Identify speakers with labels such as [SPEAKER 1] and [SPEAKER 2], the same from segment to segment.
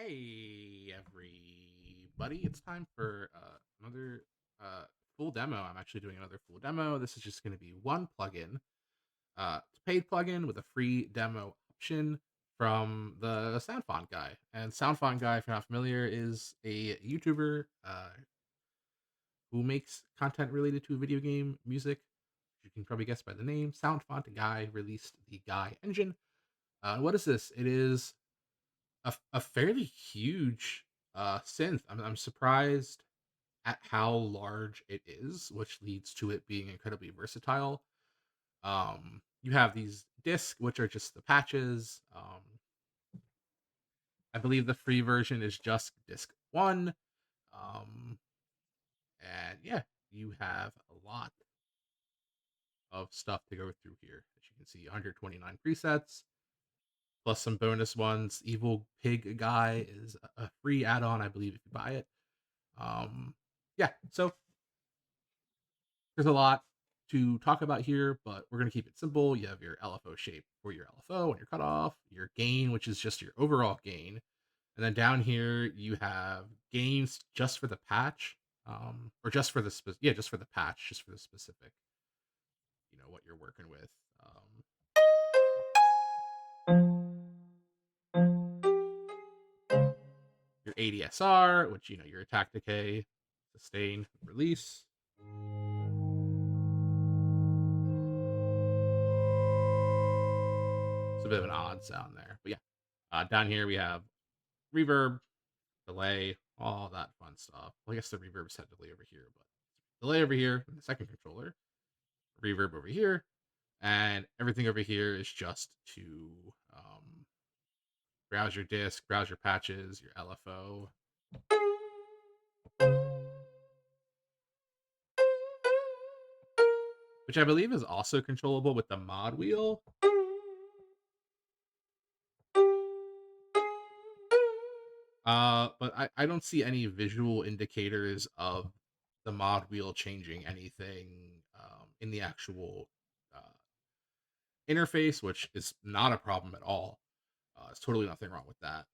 [SPEAKER 1] Hey, everybody. It's time for another full demo. I'm actually doing another full demo. This is just going to be one plugin. It's a paid plugin with a free demo option from the Sound Font Guy. And Sound Font Guy, if you're not familiar, is a YouTuber who makes content related to video game music. You can probably guess by the name. Sound Font Guy released the GuyEngine. What is this? It is a fairly huge synth. I'm surprised at how large it is, which leads to it being incredibly versatile. You have these discs, which are just the patches. I believe the free version is just disc one. Um, and yeah, you have a lot of stuff to go through here. As you can see, 129 presets plus some bonus ones. Evil Pig Guy is a free add-on, I believe, if you buy it. Yeah, so there's a lot to talk about here, but we're going to keep it simple. You have your LFO shape for your LFO and your cutoff, your gain, which is just your overall gain. And then down here, you have gains just for the patch, or just for the, just for the patch, just for the specific, what you're working with. Your ADSR, which, your attack decay, sustain, release. It's a bit of an odd sound there, but yeah. Down here we have reverb, delay, all that fun stuff. Well, I guess the reverb is technically over here, but delay over here in the second controller, reverb over here, and everything over here is just to browse your disk, browse your patches, your LFO. Which I believe is also controllable with the mod wheel. But I don't see any visual indicators of the mod wheel changing anything in the actual uh, interface, which is not a problem at all. There's totally nothing wrong with that.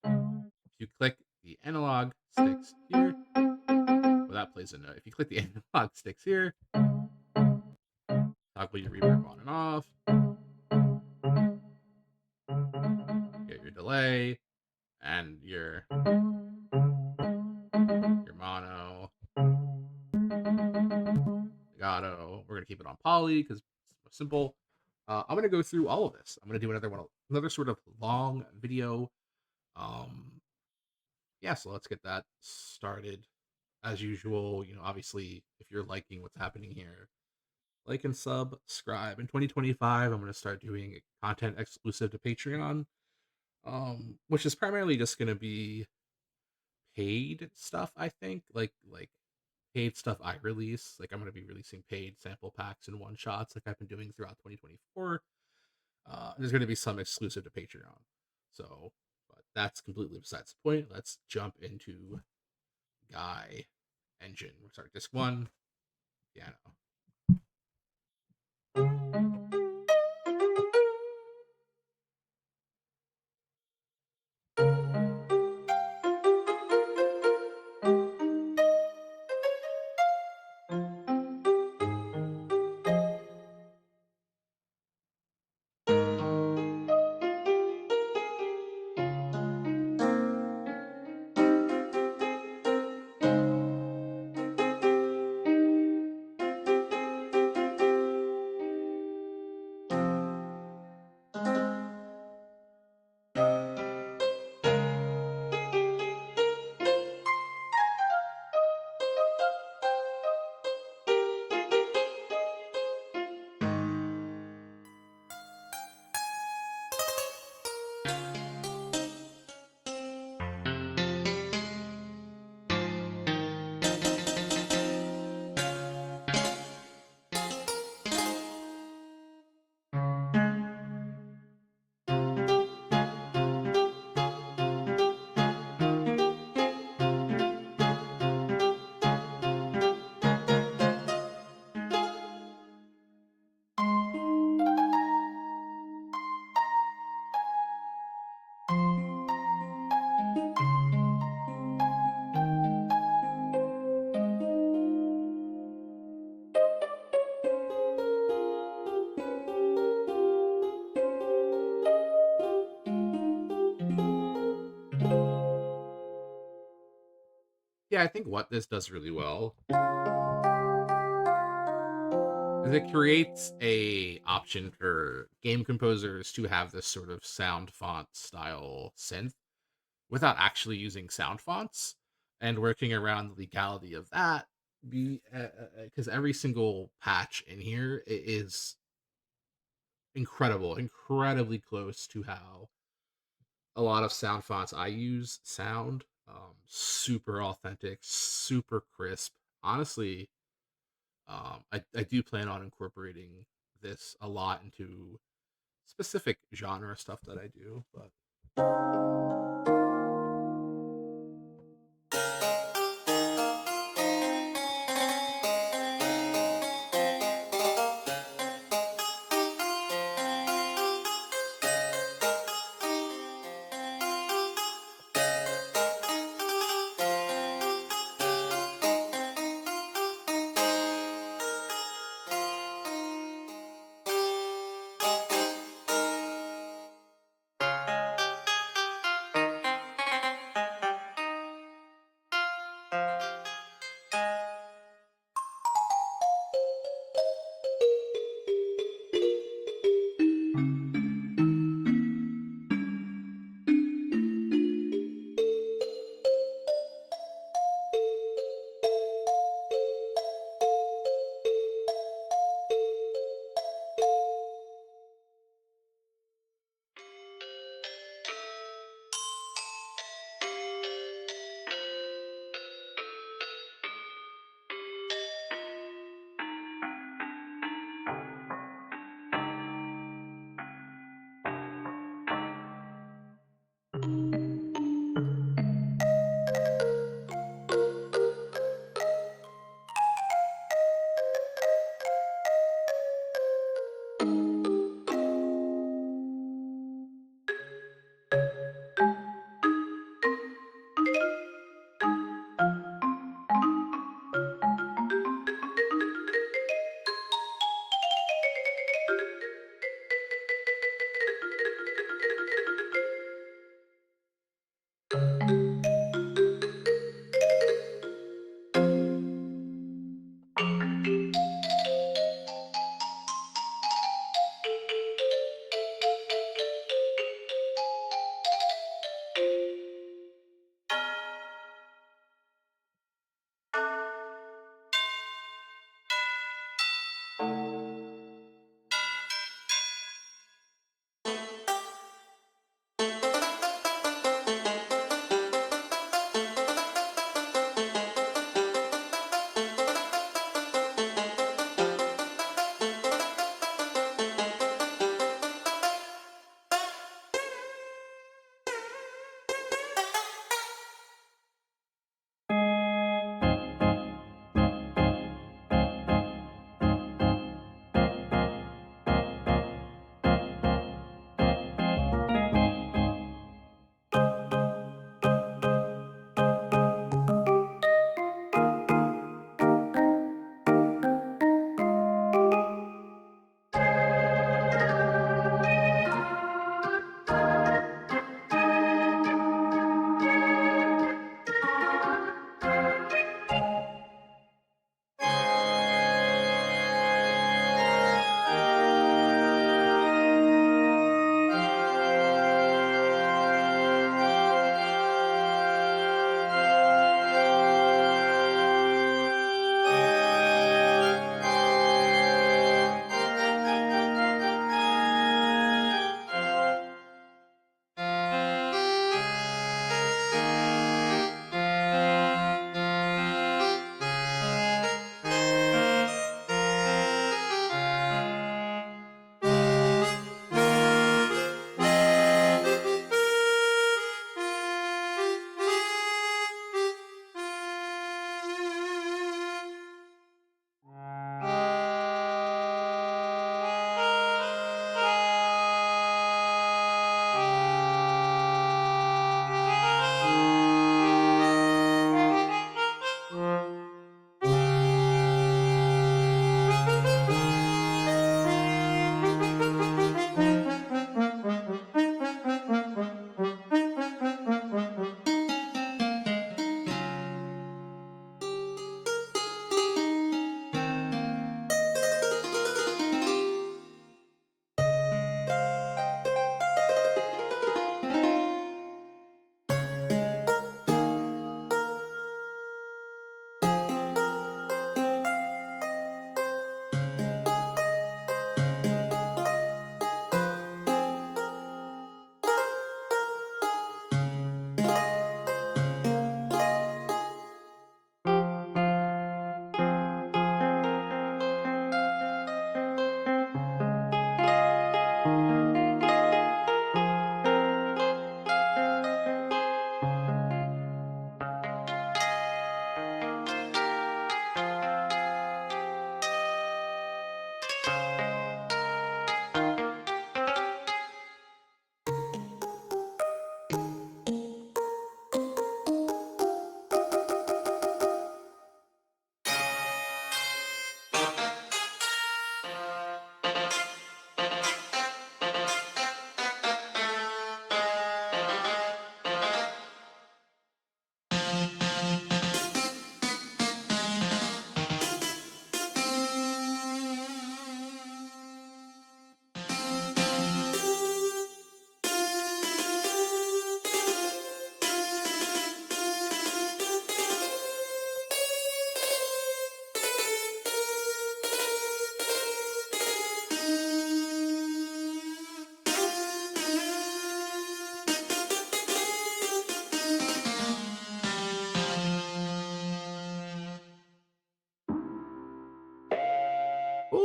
[SPEAKER 1] If you click the analog sticks here, well, that plays a note. If you click the analog sticks here, toggle your reverb on and off, get your delay and your mono, legato. We're gonna keep it on poly because it's more simple. I'm gonna go through all of this. I'm gonna do another sort of long video. Um, yeah, so let's get that started. As usual, obviously, if you're liking what's happening here, like and subscribe. In 2025, I'm going to start doing content exclusive to Patreon, which is primarily just going to be paid stuff. I think, like paid stuff I release. Like I'm going to be releasing paid sample packs and one shots, like I've been doing throughout 2024. There's going to be some exclusive to Patreon. So, but that's completely besides the point. Let's jump into Guy Engine. We're starting disc one, piano. Yeah, I think what this does really well is it creates a option for game composers to have this sort of sound font style synth without actually using sound fonts and working around the legality of that. Because every single patch in here is incredibly close to how a lot of sound fonts I use sound. Super authentic, super crisp. Honestly, I do plan on incorporating this a lot into specific genre stuff that I do. But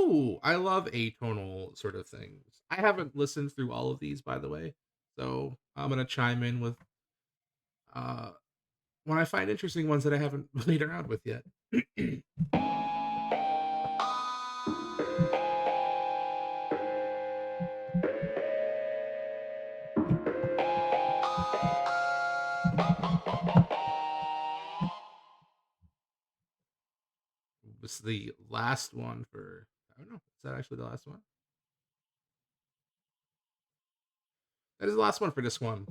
[SPEAKER 1] Oh, I love atonal sort of things. I haven't listened through all of these, by the way, so I'm gonna chime in with uh when I find interesting ones that I haven't played around with yet. Was the last one for I don't know. Is that actually the last one? That is the last one for disc one.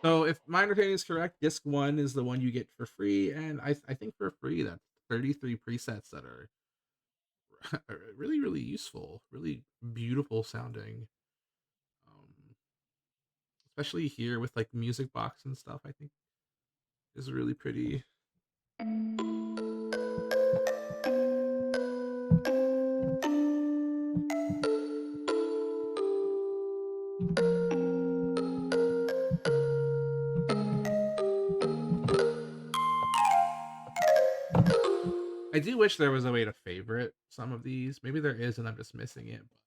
[SPEAKER 1] So if my understanding is correct, disc one is the one you get for free, and I think for free that's 33 presets that are really really useful, really beautiful sounding. Um, Especially here with like music box and stuff, I think is really pretty. I do wish there was a way to favorite some of these. Maybe there is, and I'm just missing it. But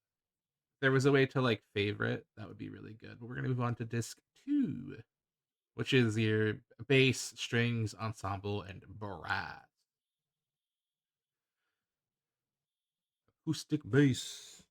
[SPEAKER 1] if there was a way to like favorite, that would be really good. But we're gonna move on to disc two, which is your bass, strings, ensemble, and brass. Acoustic bass.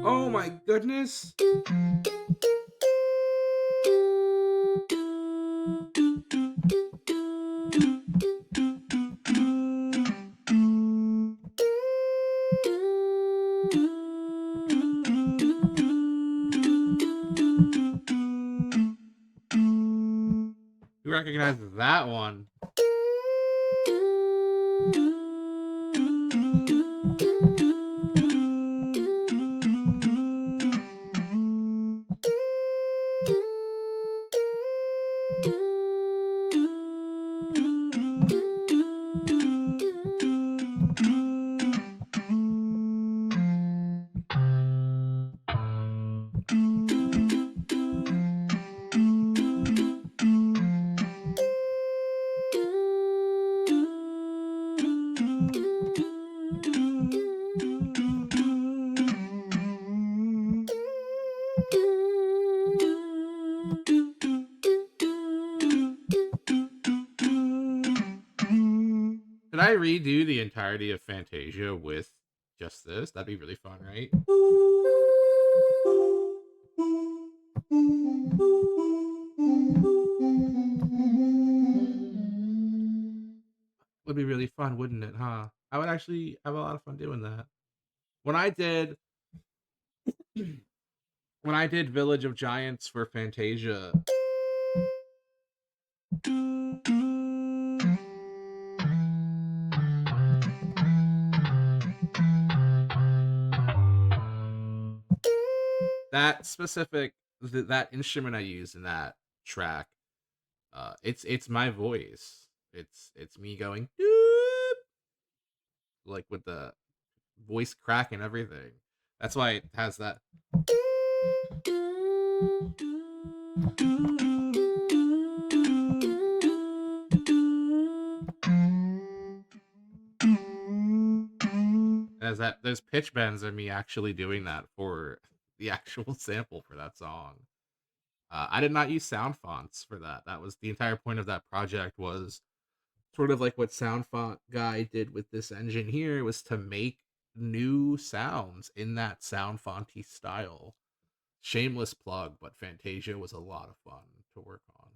[SPEAKER 1] Oh my goodness. Who recognizes that one? Could I redo the entirety of Fantasia with just this? That'd be really fun, right? Would be really fun, wouldn't it, huh? I would actually have a lot of fun doing that. When I did when I did Village of Giants for Fantasia, that specific that instrument I use in that track, it's my voice. It's me going doop, like with the voice crack and everything. That's why it has that. As that those pitch bends are me actually doing that for the actual sample for that song. I did not use sound fonts for that. That was the entire point of that project, was sort of like what Sound Font Guy did with this engine here, was to make new sounds in that sound fonty style. Shameless plug, but Fantasia was a lot of fun to work on.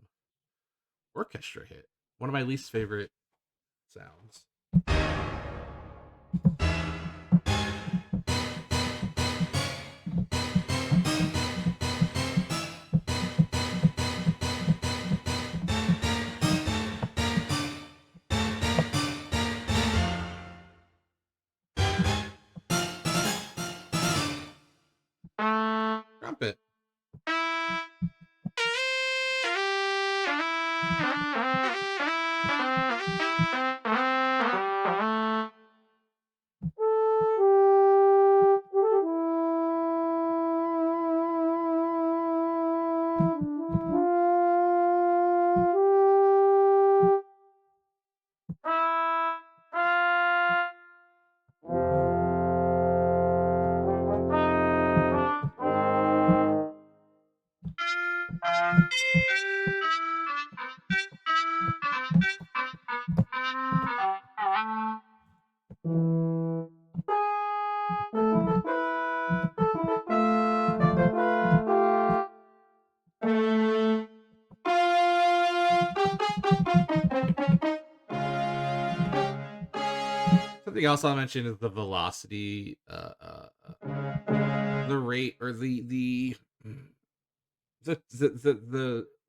[SPEAKER 1] Orchestra hit. One of my least favorite sounds. Trumpet. Something else I'll mention is the velocity, the rate, or the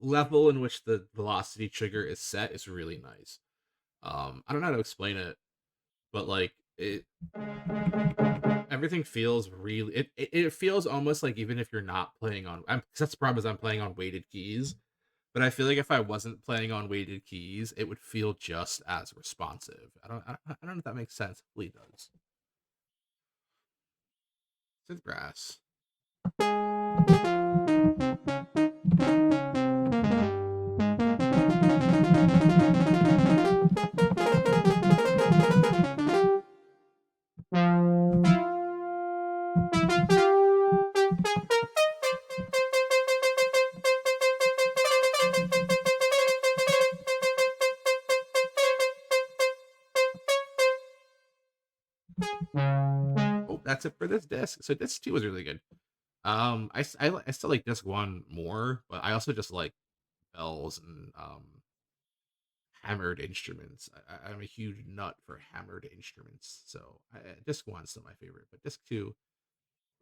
[SPEAKER 1] level in which the velocity trigger is set is really nice. I don't know how to explain it, but like everything feels really. It feels almost like even if you're not playing on. That's the problem is I'm playing on weighted keys, but I feel like if I wasn't playing on weighted keys, it would feel just as responsive. I don't know if that makes sense. Hopefully it does. Synth brass. Oh, that's it for this disc. So disc 2 was really good. I still like disc 1 more, but I also just like bells and hammered instruments. I'm a huge nut for hammered instruments. So disc 1's still my favorite, but disc 2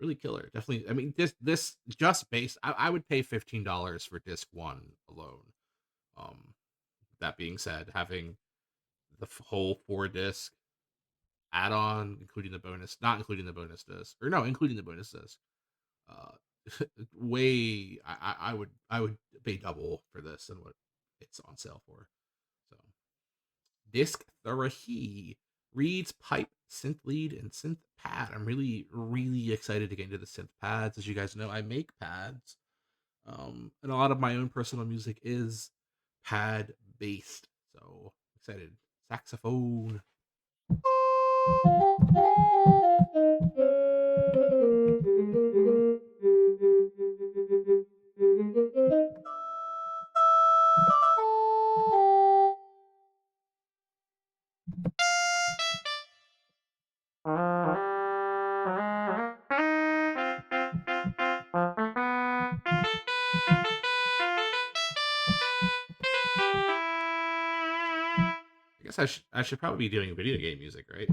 [SPEAKER 1] really killer. Definitely. I mean, this just based. I would pay $15 for disc 1 alone. Um, that being said, having the whole 4 disc add-on, including the bonus, not including the bonus disc, or no, including the bonus disc. Way I would pay double for this than what it's on sale for. So disc 3 reads pipe, synth lead, and synth pad. I'm really excited to get into the synth pads. As you guys know, I make pads, and a lot of my own personal music is pad based. So excited. Saxophone. I guess I should probably be doing video game music, right?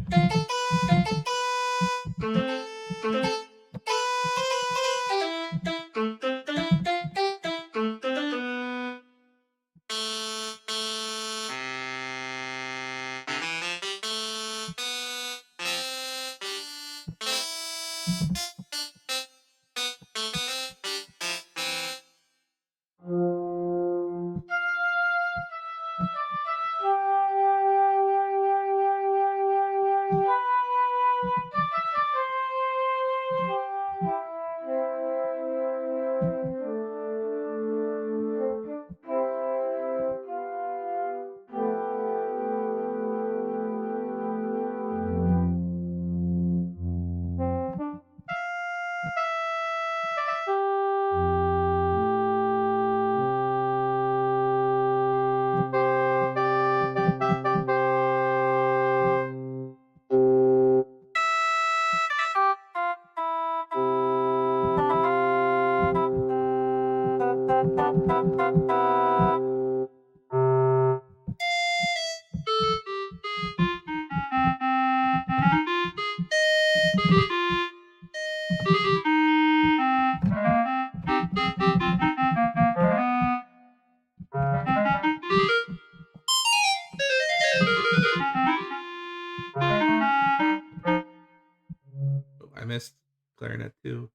[SPEAKER 1] Oh, I missed clarinet too.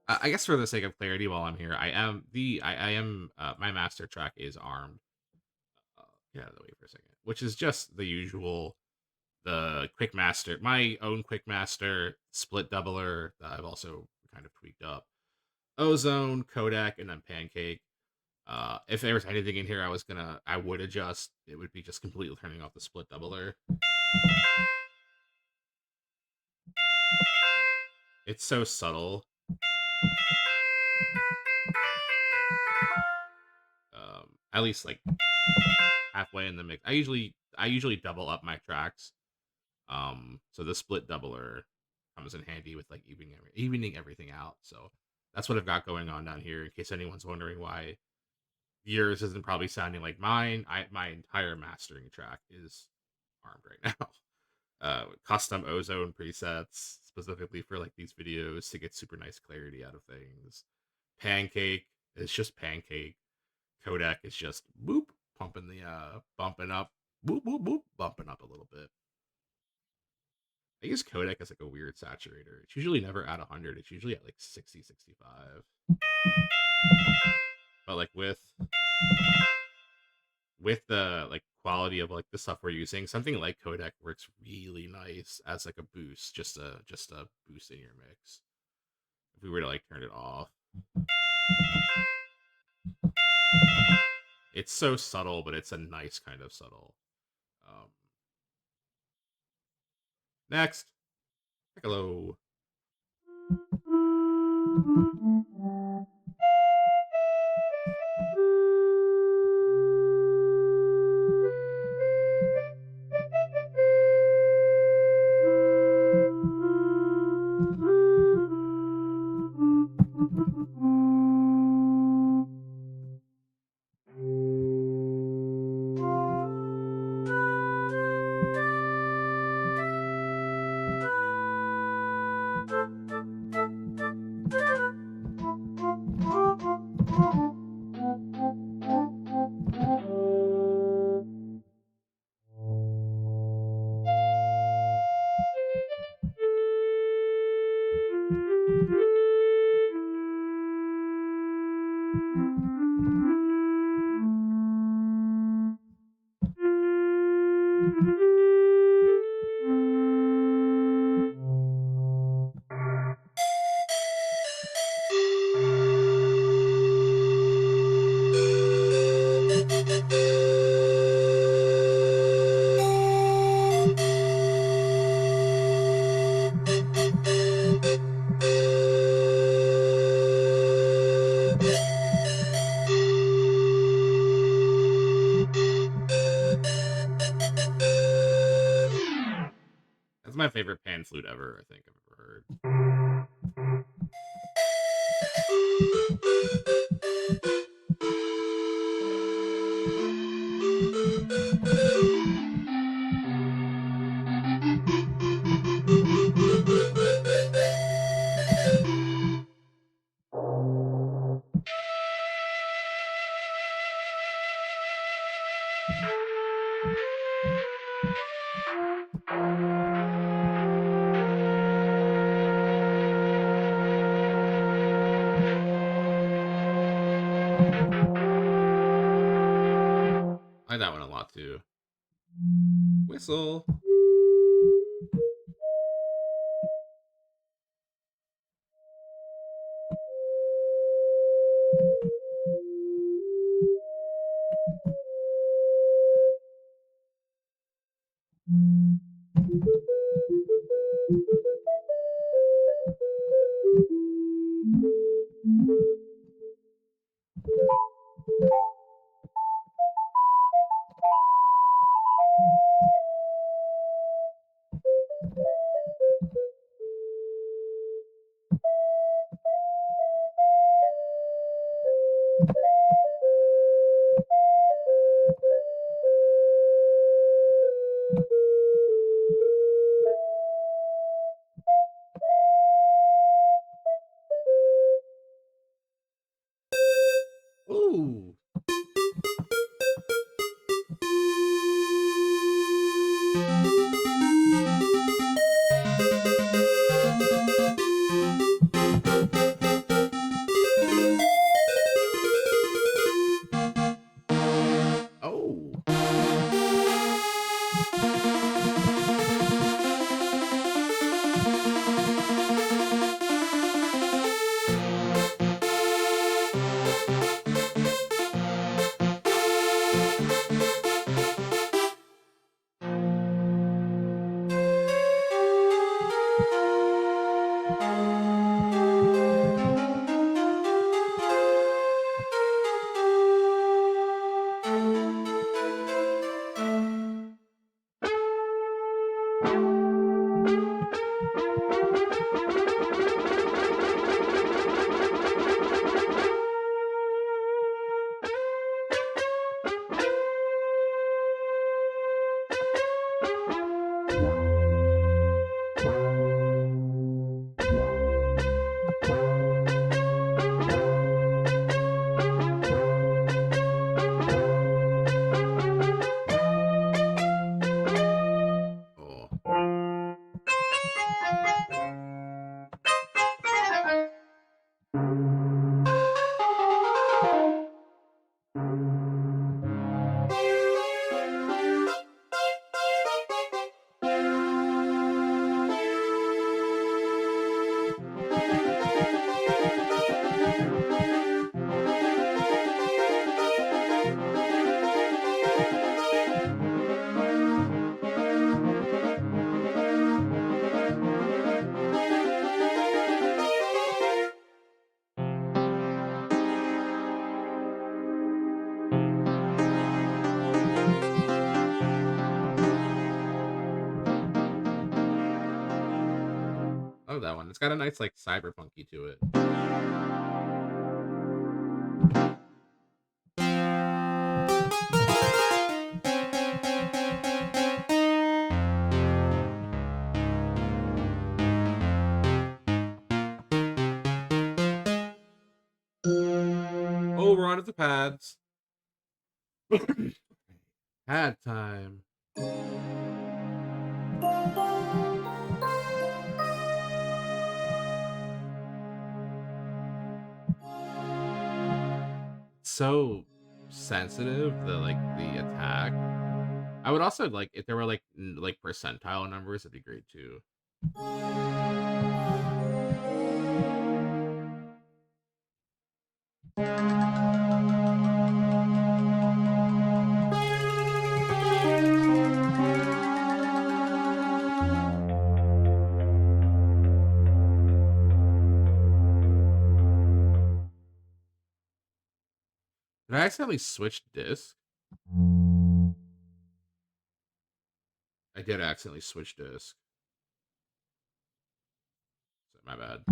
[SPEAKER 1] I guess for the sake of clarity, while I'm here, I am my master track is armed. Get out of the way for a second, which is just the usual. The quick master, my own quick master split doubler that I've also kind of tweaked up. Ozone, Kodak, and then Pancake. If there was anything in here I would adjust, it would be just completely turning off the split doubler. It's so subtle. At least like halfway in the mix. I usually double up my tracks So the split doubler comes in handy with like evening everything out. So that's what I've got going on down here. In case anyone's wondering why yours isn't probably sounding like mine, my entire mastering track is armed right now. Custom ozone presets specifically for like these videos to get super nice clarity out of things. Pancake is just pancake. Codec is just boop pumping the bumping up, boop boop boop bumping up a little bit. I use codec as like a weird saturator. It's usually never at 100. It's usually at like 60, 65. But like with the like quality of like the stuff we're using, something like codec works really nice as like a boost, just a boost in your mix. If we were to like turn it off, it's so subtle, but it's a nice kind of subtle. Um, Next, hello. That's my favorite pan flute ever, I think I've ever heard. I like that one a lot too. Whistle. Ooh. Oh. that one. It's got a nice like cyberpunky to it. Oh, we're on to the pads. Pad time. So sensitive, the like the attack. I would also like if there were like like percentile numbers, it'd be great too. Did I accidentally switch disc? I did accidentally switch disc. So my bad.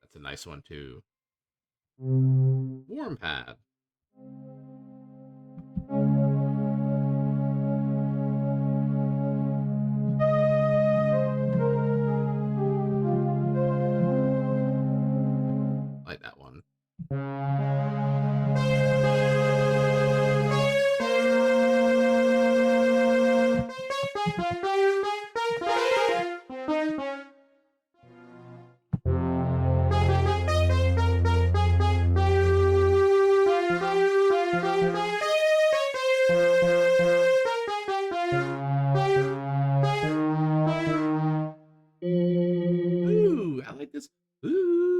[SPEAKER 1] That's a nice one too. Warm pad. Like that one. Ooh, I like this. Ooh.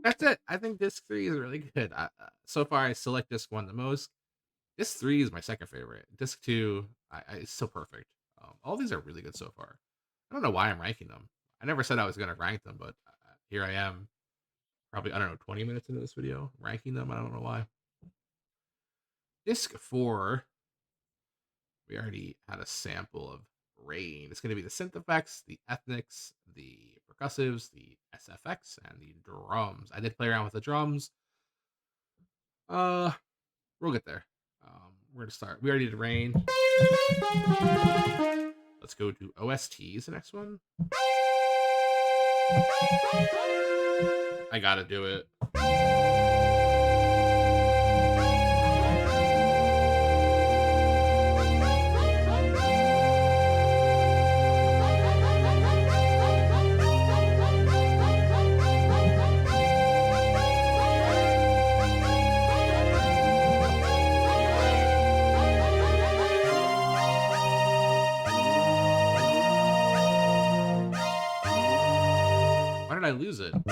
[SPEAKER 1] That's it. I think disc 3 is really good. So far, I select disc 1 the most. Disc 3 is my second favorite. Disc 2, it's so perfect. All these are really good so far. I don't know why I'm ranking them. I never said I was going to rank them, but here I am. Probably, I don't know, 20 minutes into this video, ranking them. I don't know why. Disc 4, we already had a sample of Rain. It's going to be the synth effects, the ethnics, the percussives, the SFX, and the drums. I did play around with the drums. We'll get there. We're gonna start. We already did Rain. Let's go to OSTs. The next one. I gotta do it. Why did I lose it? Ooh.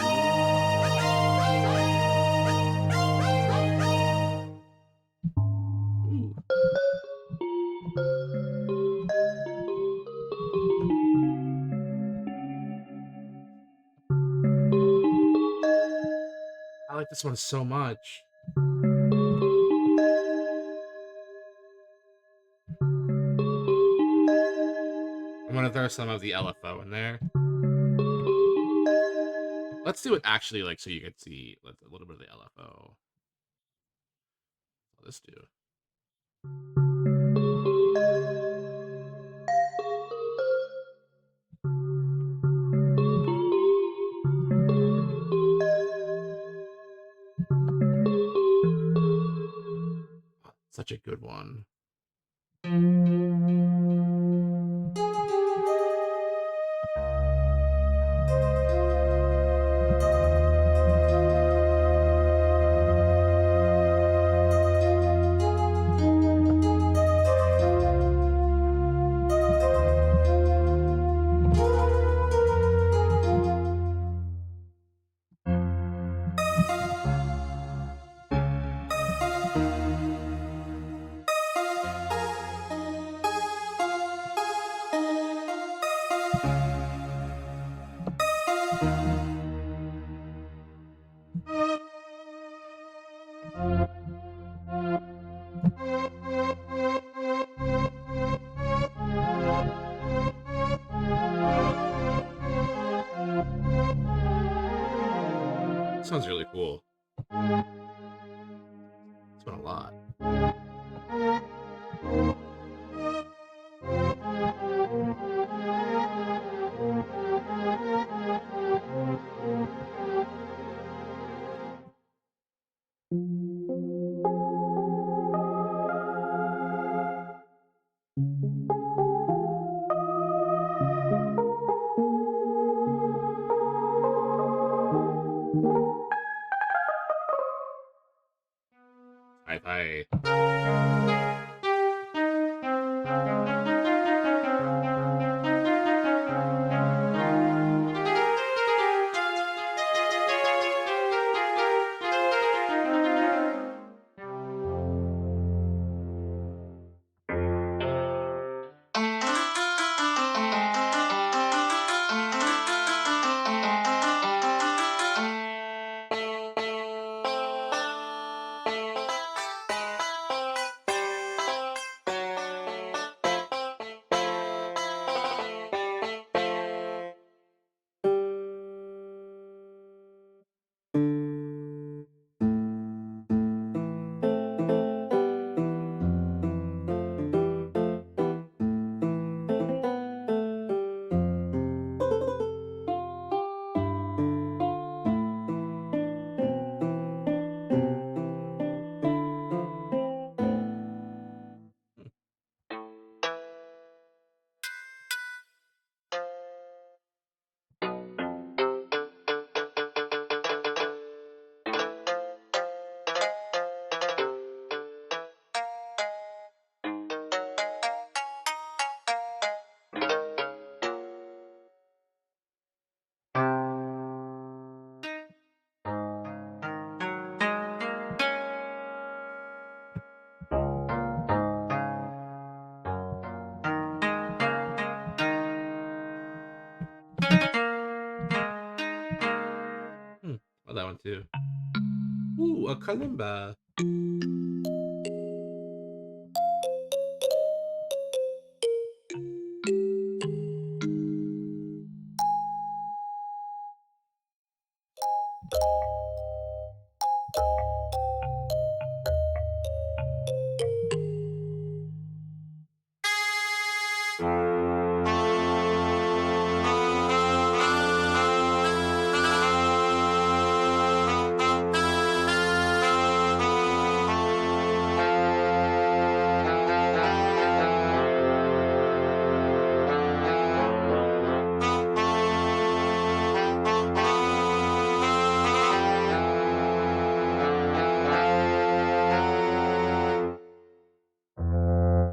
[SPEAKER 1] I like this one so much. throw some of the LFO in there. Let's do it actually, like, so you can see a little bit of the LFO. Let's do. Such a good one. Sounds really cool. It's been a lot. Bye. Well, that one too. Ooh, a kalimba.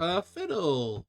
[SPEAKER 1] A fiddle.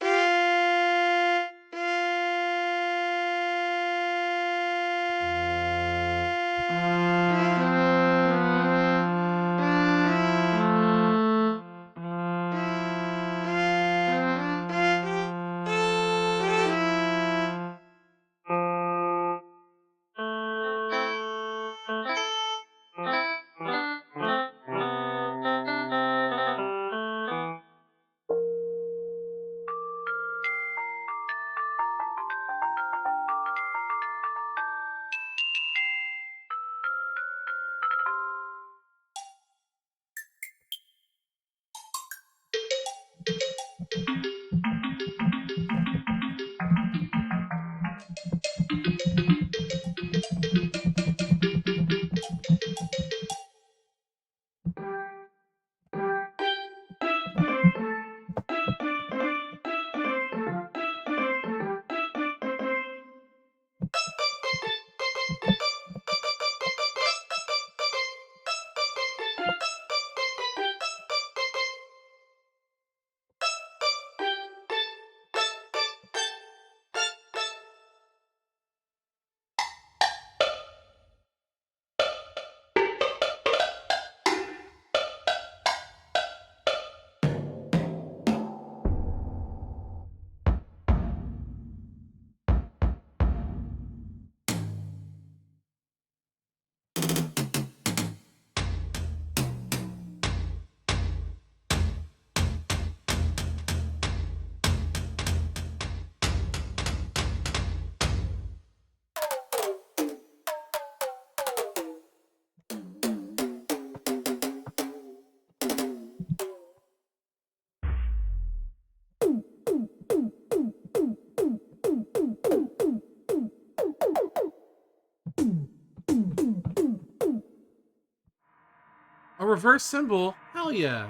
[SPEAKER 1] reverse cymbal? Hell yeah.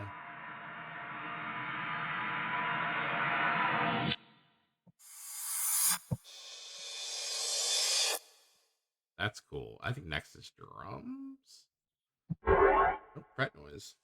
[SPEAKER 1] That's cool. I think next is drums. Oh, fret noise.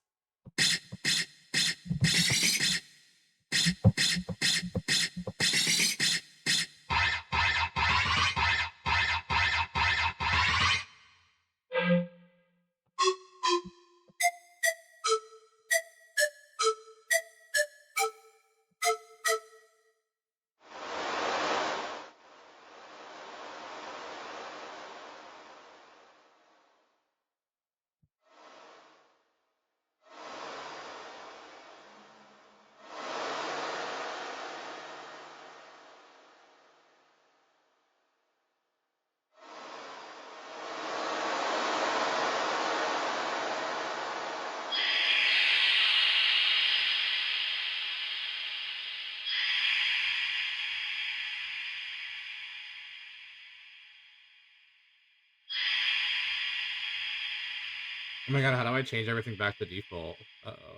[SPEAKER 1] Oh my god, how do I change everything back to default? Uh-oh.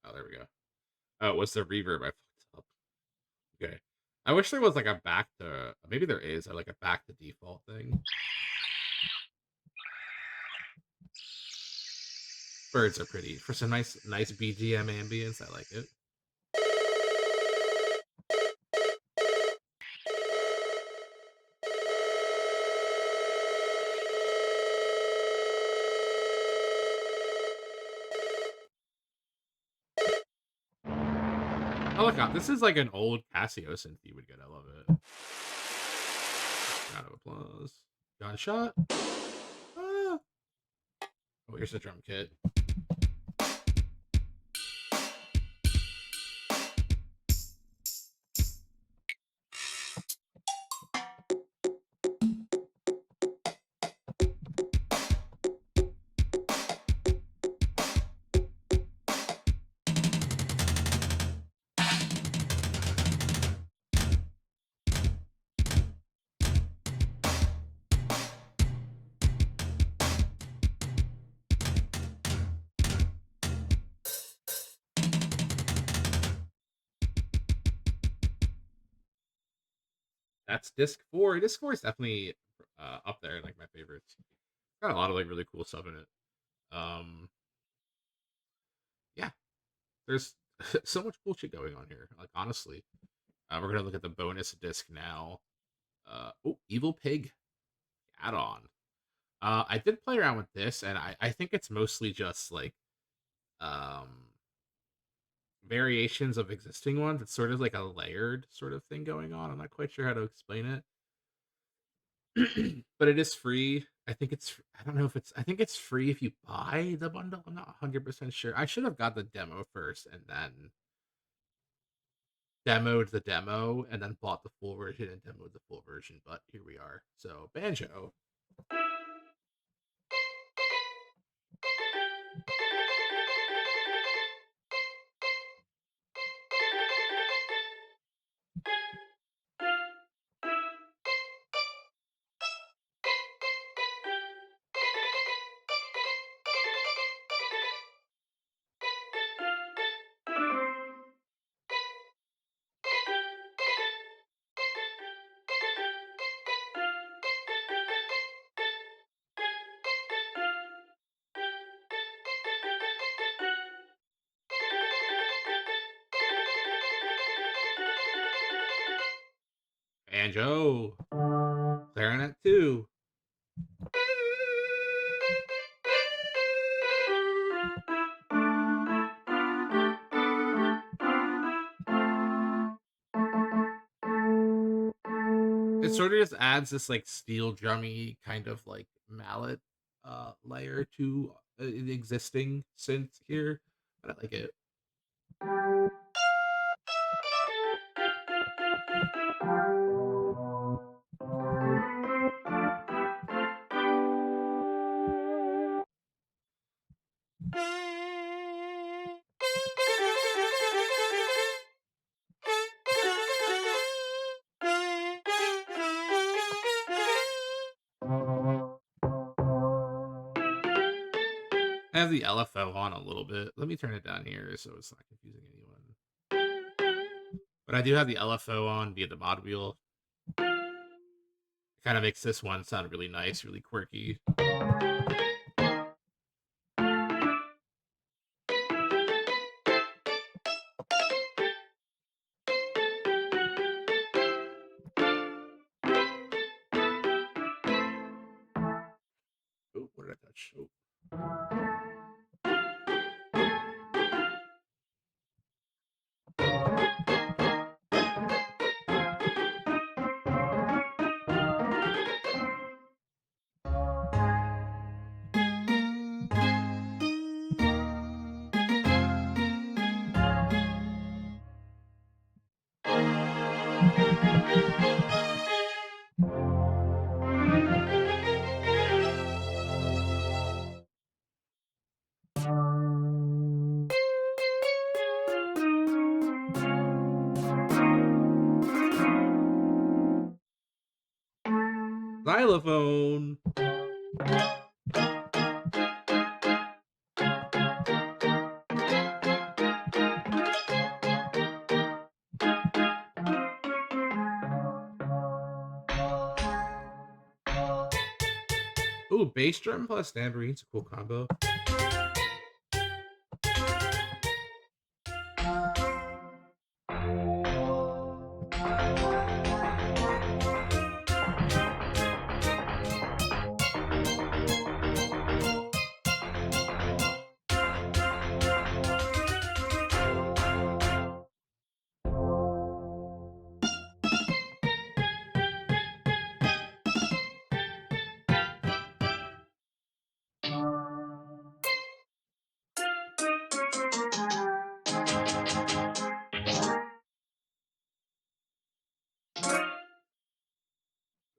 [SPEAKER 1] Oh, there we go. Oh, it was the reverb I fucked up. Okay. I wish there was like a back to, maybe there is, like a back to default thing. Birds are pretty. For some nice BGM ambience, I like it. Oh, look out. This is like an old Casio synth you would get. I love it. Round of applause. Gunshot. Ah. Oh, here's the drum kit. That's disc 4. Disc 4 is definitely up there, like my favorites. Got a lot of like really cool stuff in it. Yeah, there's so much cool shit going on here. Like honestly, we're gonna look at the bonus disc now. Oh, Evil Pig add-on. I did play around with this, and I think it's mostly just like um variations of existing ones. It's sort of like a layered sort of thing going on. I'm not quite sure how to explain it. But it is free. I think it's I don't know if it's I think it's free if you buy the bundle. I'm not 100% sure. I should have got the demo first and then demoed the demo and then bought the full version and demoed the full version, but here we are. So, banjo. Banjo. Clarinet too. It sort of just adds this like steel drummy kind of like mallet layer to an existing synth here, but I like it. I have the LFO on a little bit. Let me turn it down here so it's not confusing anyone. But I do have the LFO on via the mod wheel. It kind of makes this one sound really nice, really quirky. Oh, what did I touch? Oh. Xylophone. Ooh, bass drum plus tambourine's a cool combo.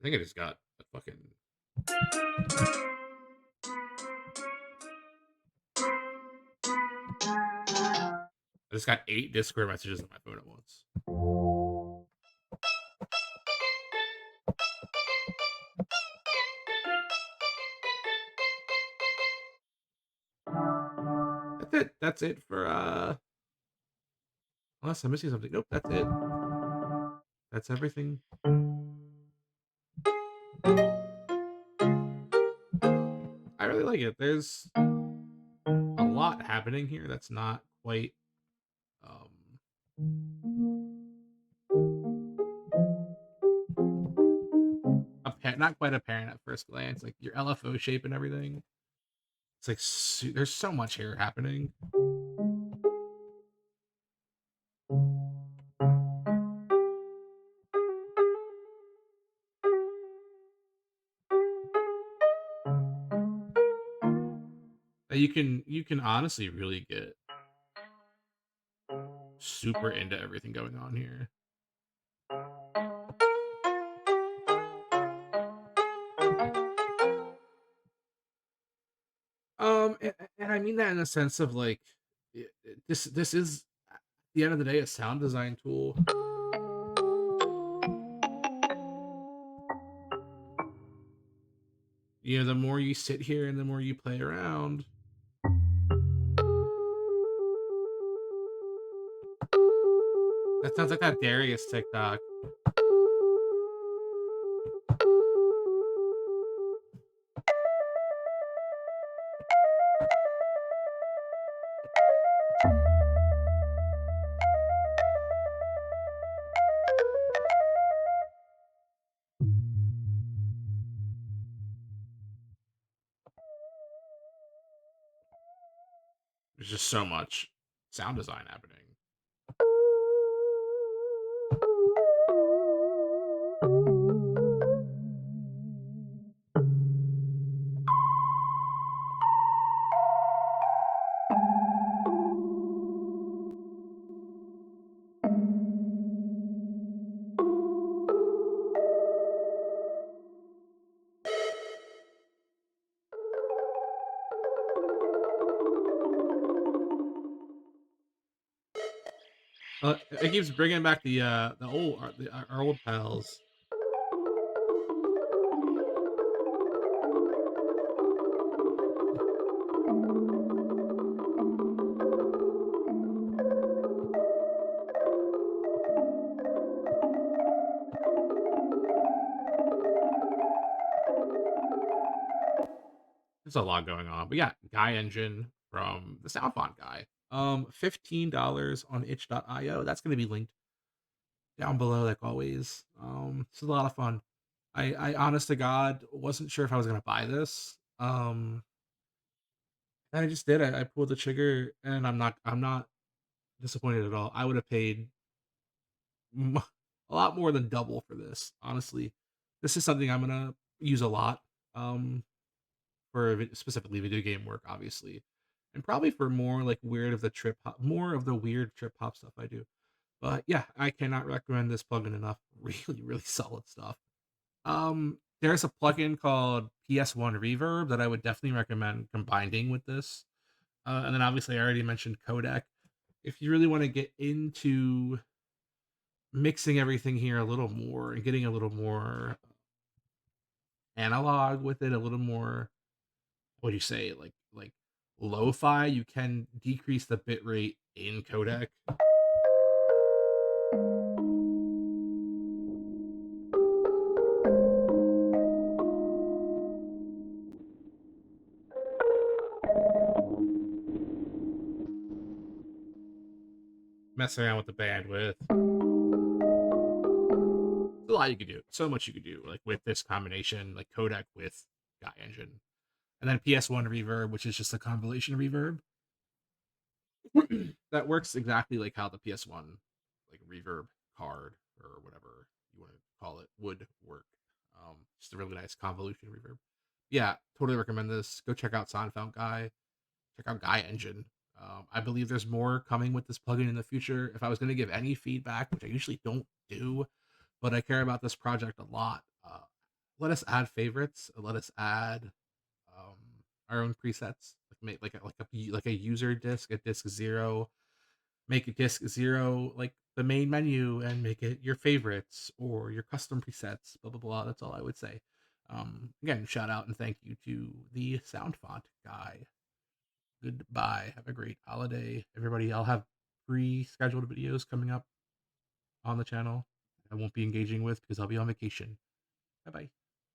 [SPEAKER 1] I think I just got a fucking. I just got 8 Discord messages on my phone at once. That's it. That's it for unless I'm missing something. Nope, that's it. That's everything. I really like it. There's a lot happening here that's not quite not quite apparent at first glance. Like your LFO shape and everything. It's like there's so much here happening. That you can honestly really get super into everything going on here. And I mean that in the sense of like this is at the end of the day a sound design tool. You know, the more you sit here and the more you play around, that sounds like that Darius TikTok. There's just so much sound design happening. It keeps bringing back the old our old pals. There's a lot going on, but yeah, GuyEngine from the sound font guy. $15 on itch.io. That's going to be linked down below, like always. It's a lot of fun. I honest to God wasn't sure if I was gonna buy this. And I just did. I pulled the trigger, and I'm not disappointed at all. I would have paid a lot more than double for this. Honestly, this is something I'm gonna use a lot. For specifically video game work, obviously, and probably for more like more of the weird trip hop stuff I do. But yeah, I cannot recommend this plugin enough. Really, really solid stuff. There's a plugin called PS1 Reverb that I would definitely recommend combining with this. And then obviously I already mentioned codec. If you really want to get into mixing everything here a little more and getting a little more analog with it, a little more, what do you say, like lo-fi, you can decrease the bit rate in codec. Mess around with the bandwidth. A lot you could do. So much you could do, like with this combination, like codec with GuyEngine. And then PS1 Reverb, which is just a compilation reverb that works exactly like how the PS1 like reverb card or whatever you want to call it would work. Just a really nice convolution reverb. Yeah, totally recommend this. Go check out Soundfount Guy. Check out GuyEngine. I believe there's more coming with this plugin in the future. If I was going to give any feedback, which I usually don't do, but I care about this project a lot, let us add favorites. Let us add um, our own presets, like make like a user disk, a disk 0. Make a disk 0 like the main menu, and make it your favorites or your custom presets. Blah blah blah. That's all I would say. Again, shout out and thank you to the sound font guy. Goodbye. Have a great holiday, everybody. I'll have pre-scheduled videos coming up on the channel. I won't be engaging with because I'll be on vacation. Bye bye.